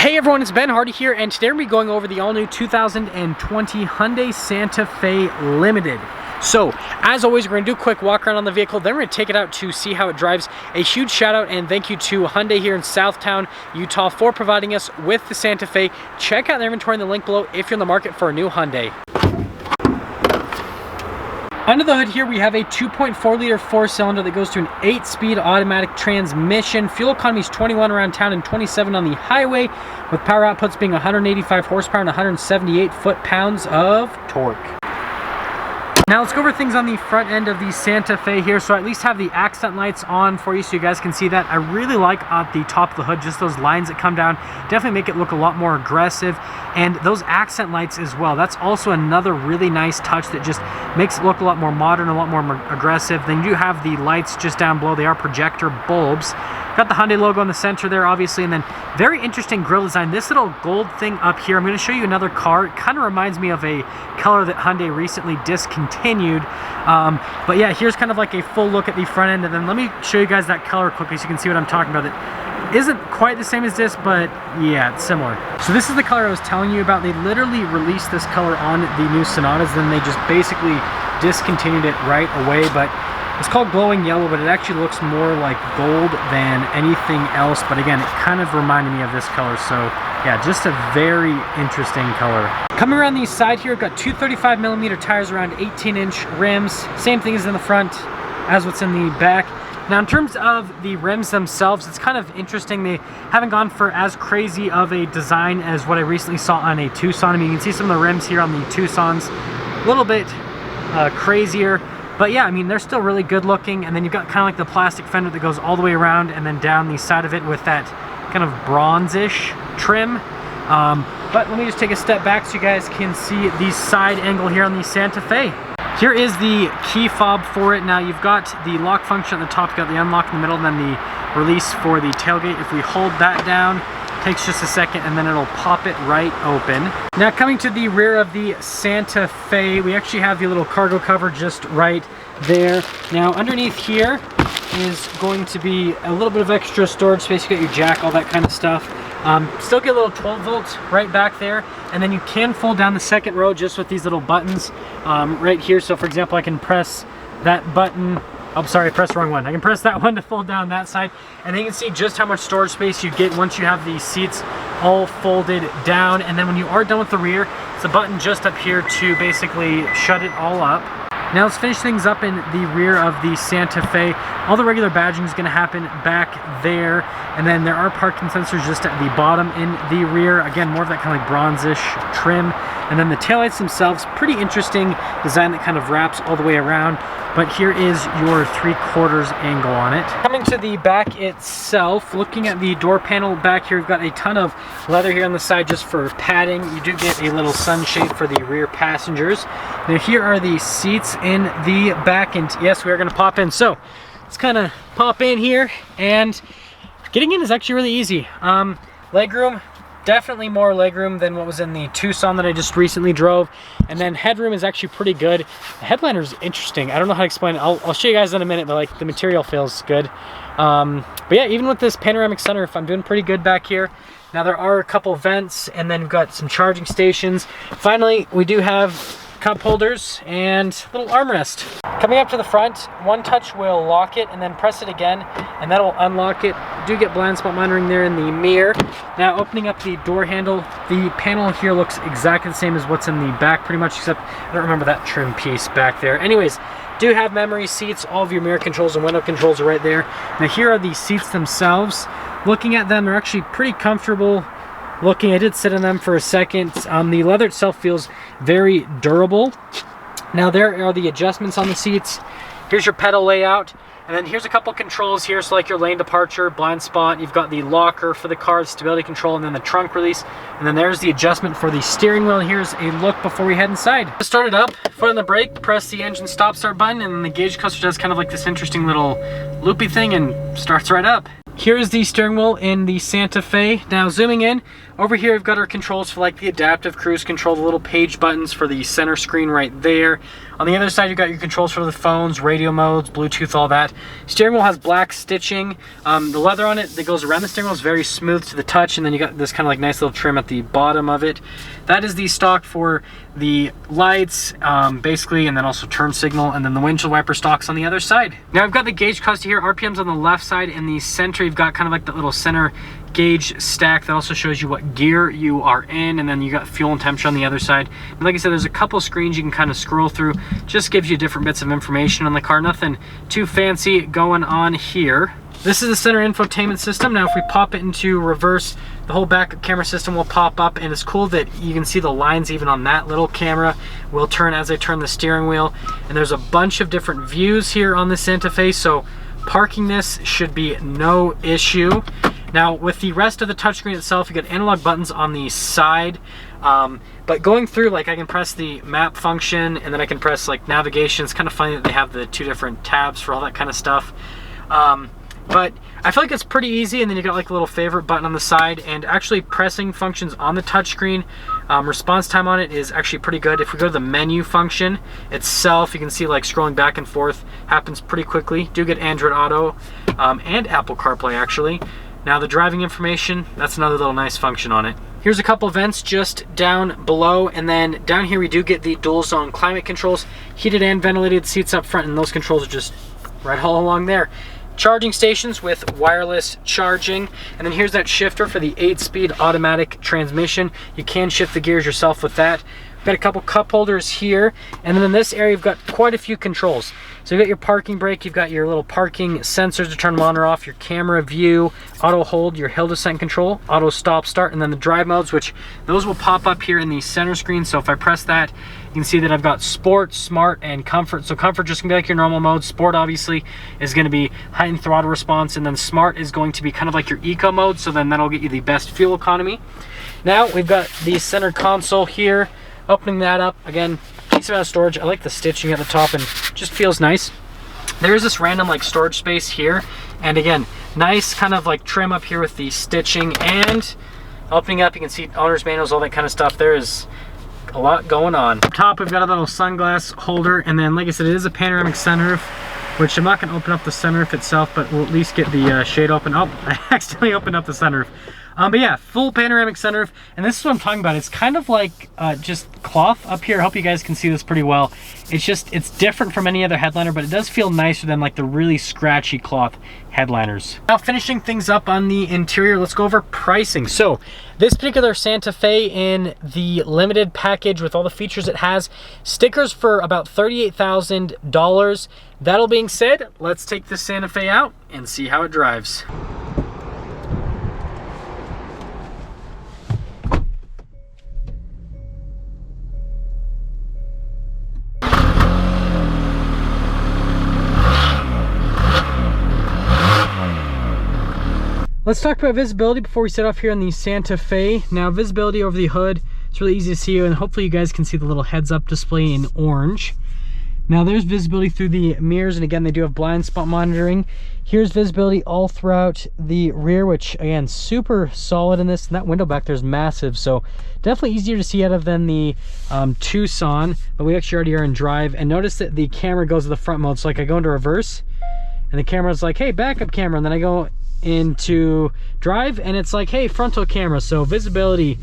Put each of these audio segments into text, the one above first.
Hey everyone, it's Ben Hardy here, and today we're going to be going over the all-new 2020 Hyundai Santa Fe Limited. So, as always, we're going to do a quick walk around on the vehicle, then we're going to take it out to see how it drives. A huge shout out and thank you to Hyundai here in Southtown, Utah for providing us with the Santa Fe. Check out their inventory in the link below if you're in the market for a new Hyundai. Under the hood here, we have a 2.4 liter four-cylinder that goes to an 8-speed automatic transmission. Fuel economy is 21 around town and 27 on the highway, with power outputs being 185 horsepower and 178 foot-pounds of torque. Now let's go over things on the front end of the Santa Fe here. So I at least have the accent lights on for you so you guys can see that. I really like at the top of the hood, just those lines that come down, definitely make it look a lot more aggressive. And those accent lights as well, that's also another really nice touch that just makes it look a lot more modern, a lot more aggressive. Then you have the lights just down below, they are projector bulbs. Got the Hyundai logo in the center there, obviously, and then very interesting grille design. This little gold thing up here, I'm going to show you another car. It kind of reminds me of a color that Hyundai recently discontinued. But yeah, here's kind of like a full look at the front end, and then let me show you guys that color quickly so you can see what I'm talking about. It isn't quite the same as this, but yeah, it's similar. So this is the color I was telling you about. They literally released this color on the new Sonatas, then they just basically discontinued it right away. But it's called glowing yellow, but it actually looks more like gold than anything else. But again, it kind of reminded me of this color. So yeah, just a very interesting color. Coming around the side here, we've got two 35mm tires around 18-inch rims. Same thing as in the front as what's in the back. Now in terms of the rims themselves, it's kind of interesting. They haven't gone for as crazy of a design as what I recently saw on a Tucson. I mean, you can see some of the rims here on the Tucsons, a little bit crazier. But yeah, I mean, they're still really good looking. And then you've got kind of like the plastic fender that goes all the way around and then down the side of it with that kind of bronze-ish trim. But let me just take a step back so you guys can see the side angle here on the Santa Fe. Here is the key fob for it. Now you've got the lock function at the top, you've got the unlock in the middle, and then the release for the tailgate. If we hold that down, takes just a second and then it'll pop it right open. Now coming to the rear of the Santa Fe, we actually have the little cargo cover just right there. Now underneath here is going to be a little bit of extra storage space. You got your jack, all that kind of stuff. Still get a little 12 volts right back there, and then you can fold down the second row just with these little buttons right here. So for example, I can press that button. Oh, sorry, I pressed the wrong one. I can press that one to fold down that side, and then you can see just how much storage space you get once you have the seats all folded down. And then when you are done with the rear, it's a button just up here to basically shut it all up. Now let's finish things up in the rear of the Santa Fe. All the regular badging is going to happen back there, and then there are parking sensors just at the bottom in the rear. Again, more of that kind of like bronze-ish trim. And then the taillights themselves, pretty interesting design that kind of wraps all the way around. But here is your 3/4 angle on it. Coming to the back itself, looking at the door panel back here, we've got a ton of leather here on the side just for padding. You do get a little sunshade for the rear passengers. Now here are the seats in the back, and yes, we are going to pop in. So let's kind of pop in here, and getting in is actually really easy. Legroom, definitely more legroom than what was in the Tucson that I just recently drove. And then headroom is actually pretty good. The headliner is interesting. I don't know how to explain it. I'll show you guys in a minute, but like the material feels good. But yeah, even with this panoramic sunroof, I'm doing pretty good back here. Now there are a couple vents, and then we've got some charging stations. Finally, we do have cup holders and a little armrest. Coming up to the front, one touch will lock it, and then press it again, and that will unlock it. You do get blind spot monitoring there in the mirror. Now opening up the door handle, the panel here looks exactly the same as what's in the back pretty much, except I don't remember that trim piece back there. Anyways, do have memory seats. All of your mirror controls and window controls are right there. Now here are the seats themselves. Looking at them, they're actually pretty comfortable looking. I did sit in them for a second. The leather itself feels very durable. Now there are the adjustments on the seats. Here's your pedal layout, and then here's a couple controls here, so like your lane departure, blind spot. You've got the locker for the car, stability control, and then the trunk release, and then there's the adjustment for the steering wheel. Here's a look before we head inside. To start it up, foot on the brake, press the engine stop start button, and then the gauge cluster does kind of like this interesting little loopy thing and starts right up. Here's the steering wheel in the Santa Fe. Now zooming in, over here we've got our controls for like the adaptive cruise control, the little page buttons for the center screen right there. On the other side, you've got your controls for the phones, radio modes, Bluetooth, all that. Steering wheel has black stitching. The leather on it that goes around the steering wheel is very smooth to the touch, and then you got this kind of like nice little trim at the bottom of it. That is the stock for the lights, basically, and then also turn signal, and then the windshield wiper stocks on the other side. Now I've got the gauge cluster here, RPMs on the left side. In the center, you've got kind of like the little center gauge stack that also shows you what gear you are in, and then you got fuel and temperature on the other side. And like I said, there's a couple screens you can kind of scroll through, just gives you different bits of information on the car. Nothing too fancy going on here. This is the center infotainment system. Now if we pop it into reverse, the whole back camera system will pop up, and it's cool that you can see the lines even on that little camera will turn as I turn the steering wheel. And there's a bunch of different views here on the Santa Fe, so parking this should be no issue. Now with the rest of the touchscreen itself, you got analog buttons on the side, but going through, like I can press the map function, and then I can press like navigation. It's kind of funny that they have the two different tabs for all that kind of stuff. But I feel like it's pretty easy, and then you got like a little favorite button on the side, and actually pressing functions on the touchscreen. Response time on it is actually pretty good. If we go to the menu function itself, you can see like scrolling back and forth happens pretty quickly. Do get Android Auto and Apple CarPlay actually. Now the driving information, that's another little nice function on it. Here's a couple vents just down below, and then down here we do get the dual zone climate controls, heated and ventilated seats up front, and those controls are just right all along there. Charging stations with wireless charging, and then here's that shifter for the 8-speed automatic transmission. You can shift the gears yourself with that. We've got a couple cup holders here, and then in this area you've got quite a few controls. So you've got your parking brake, you've got your little parking sensors to turn them on or off, your camera view, auto hold, your hill descent control, auto stop start, and then the drive modes, which those will pop up here in the center screen. So if I press that, you can see that I've got sport, smart, and comfort. So comfort just gonna be like your normal mode. Sport obviously is gonna be heightened throttle response, and then smart is going to be kind of like your eco mode. So then that'll get you the best fuel economy. Now we've got the center console here. Opening that up, again, decent amount of storage. I like the stitching at the top, and just feels nice. There's this random like storage space here, and again, nice kind of like trim up here with the stitching. And opening up, you can see owner's manuals, all that kind of stuff. There is a lot going on. Up top, we've got a little sunglass holder, and then like I said, it is a panoramic sunroof, which I'm not going to open up the sunroof itself, but we'll at least get the shade open. Oh, I accidentally opened up the sunroof. But yeah, full panoramic sunroof, and this is what I'm talking about. It's kind of like just cloth up here. I hope you guys can see this pretty well. It's different from any other headliner, but it does feel nicer than like the really scratchy cloth headliners. Now finishing things up on the interior, let's go over pricing. So this particular Santa Fe in the limited package with all the features it has, stickers for about $38,000. That all being said, let's take this Santa Fe out and see how it drives. Let's talk about visibility before we set off here on the Santa Fe. Now visibility over the hood, it's really easy to see, and hopefully you guys can see the little heads-up display in orange. Now there's visibility through the mirrors, and again, they do have blind spot monitoring. Here's visibility all throughout the rear, which again, super solid in this. And that window back there is massive, so definitely easier to see out of than the Tucson, but we actually already are in drive. And notice that the camera goes to the front mode, so like I go into reverse, and the camera's like, hey, backup camera, and then I go into drive, and it's like, hey, frontal camera. So visibility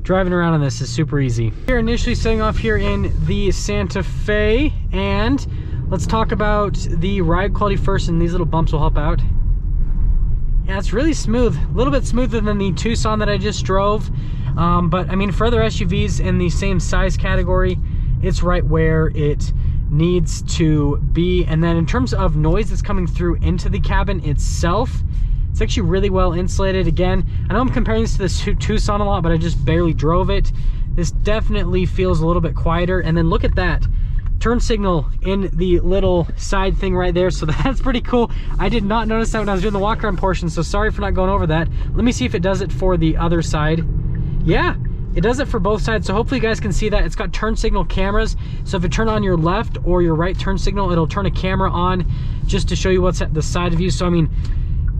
driving around on this is super easy. We're initially setting off here in the Santa Fe, and let's talk about the ride quality first, and these little bumps will help out. Yeah, it's really smooth, a little bit smoother than the Tucson that I just drove, but I mean, for other SUVs in the same size category, it's right where it needs to be. And then in terms of noise that's coming through into the cabin itself, it's actually really well insulated. Again, I know I'm comparing this to the Tucson a lot, but I just barely drove it. This definitely feels a little bit quieter. And then look at that turn signal in the little side thing right there, so that's pretty cool. I did not notice that when I was doing the walk around portion, so sorry for not going over that. Let me see if it does it for the other side. Yeah, it does it for both sides, so hopefully you guys can see that. It's got turn signal cameras, so if you turn on your left or your right turn signal, it'll turn a camera on just to show you what's at the side of you. So I mean,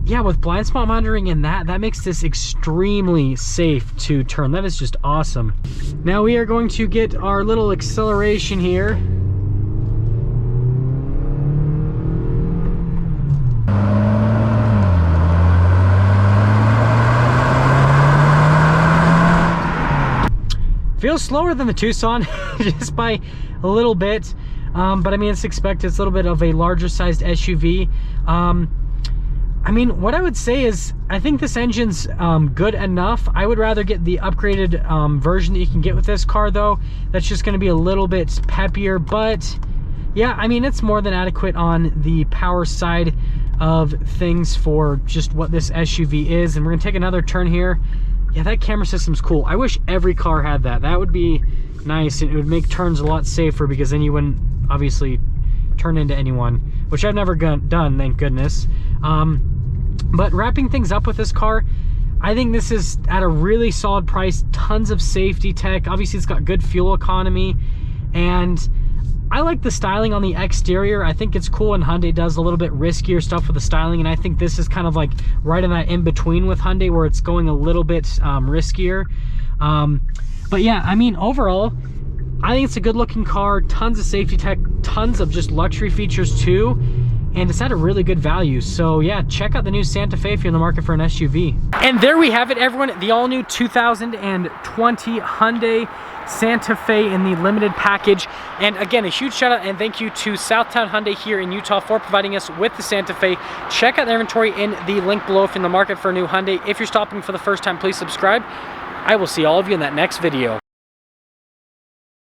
yeah, with blind spot monitoring and that makes this extremely safe to turn. That is just awesome. Now we are going to get our little acceleration here. Feels slower than the Tucson, just by a little bit. But I mean, it's expected. It's a little bit of a larger sized SUV. I mean, what I would say is, I think this engine's good enough. I would rather get the upgraded version that you can get with this car though. That's just gonna be a little bit peppier, but yeah, I mean, it's more than adequate on the power side of things for just what this SUV is. And we're gonna take another turn here. Yeah, that camera system's cool. I wish every car had that. That would be nice. It would make turns a lot safer, because then you wouldn't obviously turn into anyone, which I've never done, thank goodness. But wrapping things up with this car, I think this is at a really solid price. Tons of safety tech. Obviously, it's got good fuel economy, and I like the styling on the exterior. I think it's cool when Hyundai does a little bit riskier stuff with the styling, and I think this is kind of like right in that in-between with Hyundai, where it's going a little bit riskier. But yeah, I mean, overall, I think it's a good looking car. Tons of safety tech, tons of just luxury features too, and it's at a really good value. So yeah, check out the new Santa Fe if you're in the market for an SUV. And there we have it, everyone. The all new 2020 Hyundai Santa Fe in the limited package. And again, a huge shout out and thank you to Southtown Hyundai here in Utah for providing us with the Santa Fe. Check out their inventory in the link below if you're in the market for a new Hyundai. If you're stopping for the first time, please subscribe. I will see all of you in that next video.